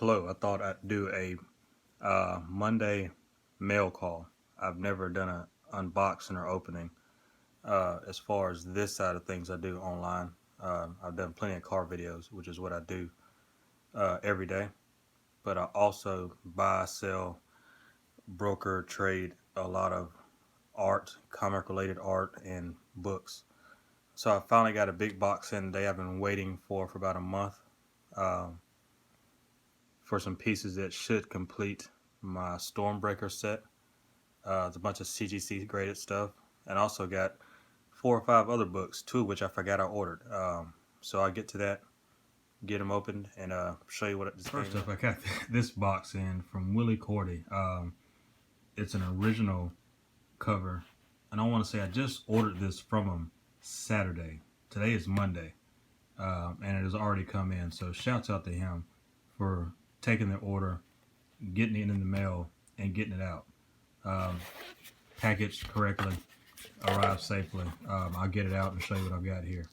Hello, I thought I'd do a Monday mail call. I've never done an unboxing or opening. As far as this side of things, I do online. I've done plenty of car videos, which is what I do every day. But I also buy, sell, broker, trade a lot of art, comic related art, and books. So I finally got a big box in today. I've been waiting for about a month. Um, for some pieces that should complete my Stormbreaker set. It's a bunch of CGC graded stuff, and also got 4 or 5 other books, 2 of which I forgot I ordered. So I'll get to that, get them opened, and show you what this First up, I got this box in from Willie Cordy. It's an original cover, and I want to say I just ordered this from him Saturday. Today is Monday, and it has already come in. So shouts out to him for taking the order, getting it in the mail, and getting it out. Packaged correctly, arrived safely. I'll get it out and show you what I've got here.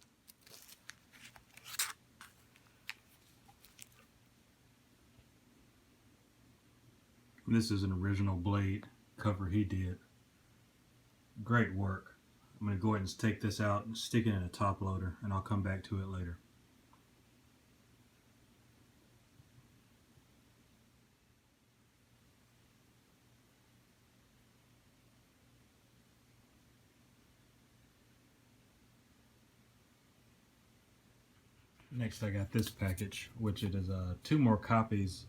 This is an original Blade cover he did. Great work. I'm going to go ahead and take this out and stick it in a top loader, and I'll come back to it later. Next I got this package, which it is 2 more copies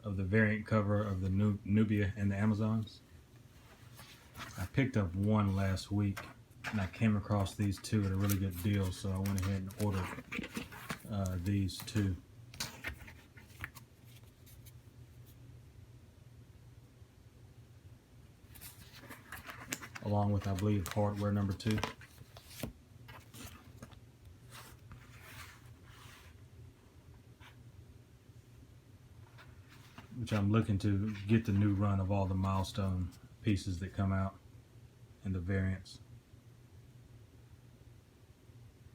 of the variant cover of the Nubia and the Amazons. I picked up one last week, and I came across these 2 at a really good deal, so I went ahead and ordered these 2. Along with, I believe, hardware number 2. Which I'm looking to get the new run of all the milestone pieces that come out and the variants,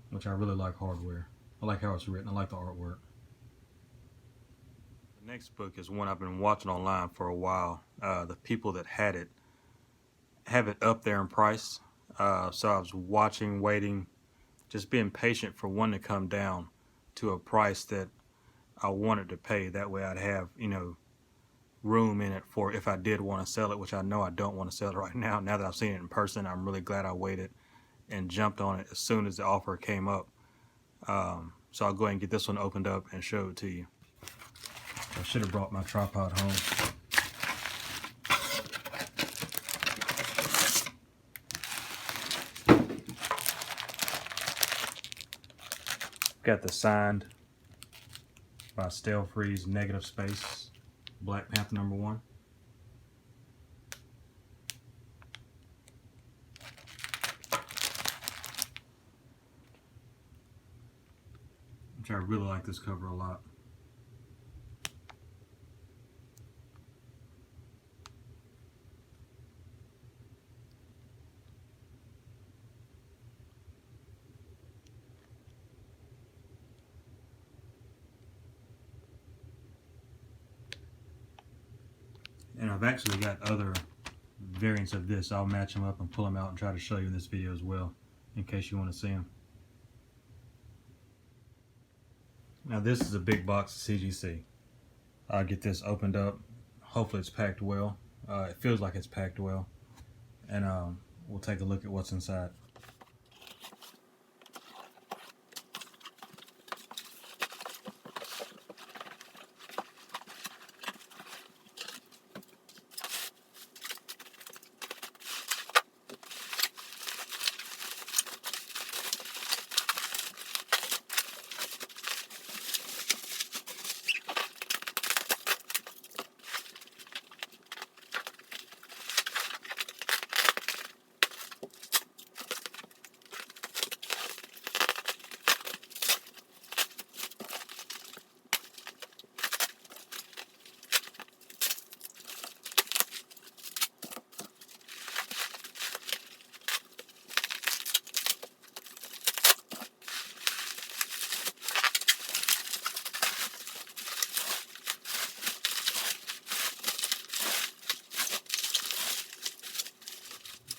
which I really like hardware. I like how it's written. I like the artwork. The next book is one I've been watching online for a while. The people that had it have it up there in price, so I was watching, waiting, just being patient for one to come down to a price that I wanted to pay. That way I'd have, room in it for if I did want to sell it, which I know I don't want to sell it right now. Now that I've seen it in person, I'm really glad I waited and jumped on it as soon as the offer came up. So I'll go ahead and get this one opened up and show it to you. I should have brought my tripod home. Got the signed by Stale Freeze Negative Space Black Panther #1. Which I really like this cover a lot. And I've actually got other variants of this. I'll match them up and pull them out and try to show you in this video as well, in case you want to see them. Now this is a big box of CGC. I'll get this opened up. Hopefully it's packed well. It feels like it's packed well. And we'll take a look at what's inside.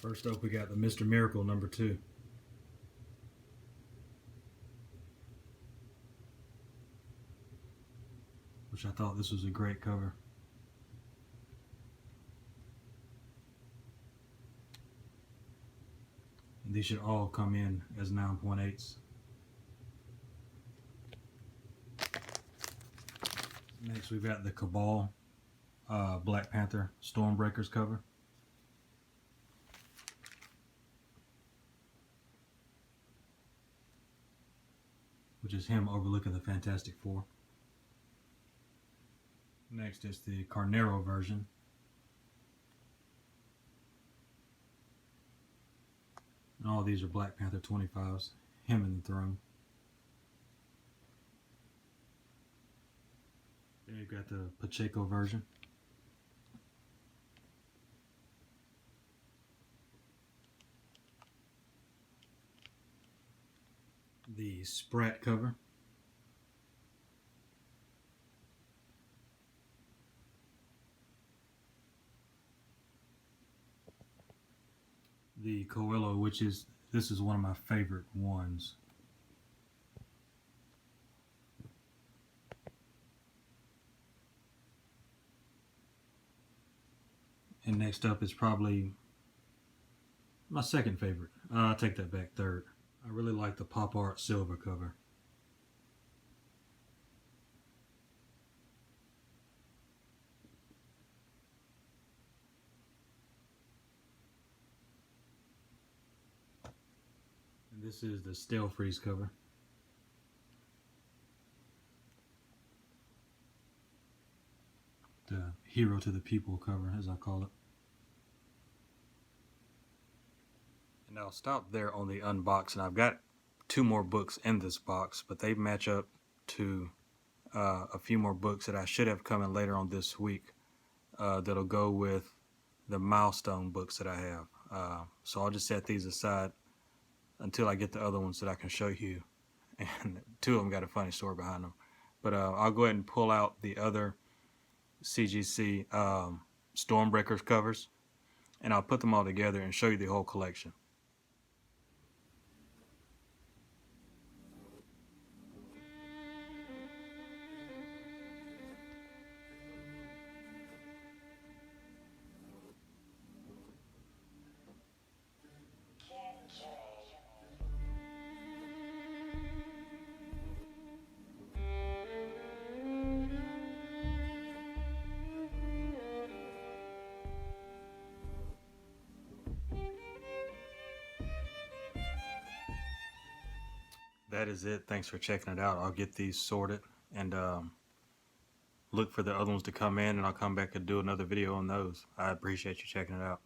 First up, we got the Mr. Miracle #2. Which I thought this was a great cover. And these should all come in as 9.8s. Next, we've got the Cabal Black Panther Stormbreakers cover. Which is him overlooking the Fantastic Four. Next is the Carnero version. And all these are Black Panther 25s. Him in the throne. Then you've got the Pacheco version. The Sprat cover. The Coelho, which is, this is one of my favorite ones. And next up is probably my second favorite. I'll take that back, third. I really like the Pop Art Silver cover. And this is the Stale Freeze cover. The Hero to the People cover, as I call it. And I'll stop there on the unboxing. I've got 2 more books in this box, but they match up to a few more books that I should have coming later on this week that'll go with the milestone books that I have. So I'll just set these aside until I get the other ones that I can show you. And 2 of them got a funny story behind them. But I'll go ahead and pull out the other CGC Stormbreakers covers, and I'll put them all together and show you the whole collection. That is it. Thanks for checking it out. I'll get these sorted and look for the other ones to come in, and I'll come back and do another video on those. I appreciate you checking it out.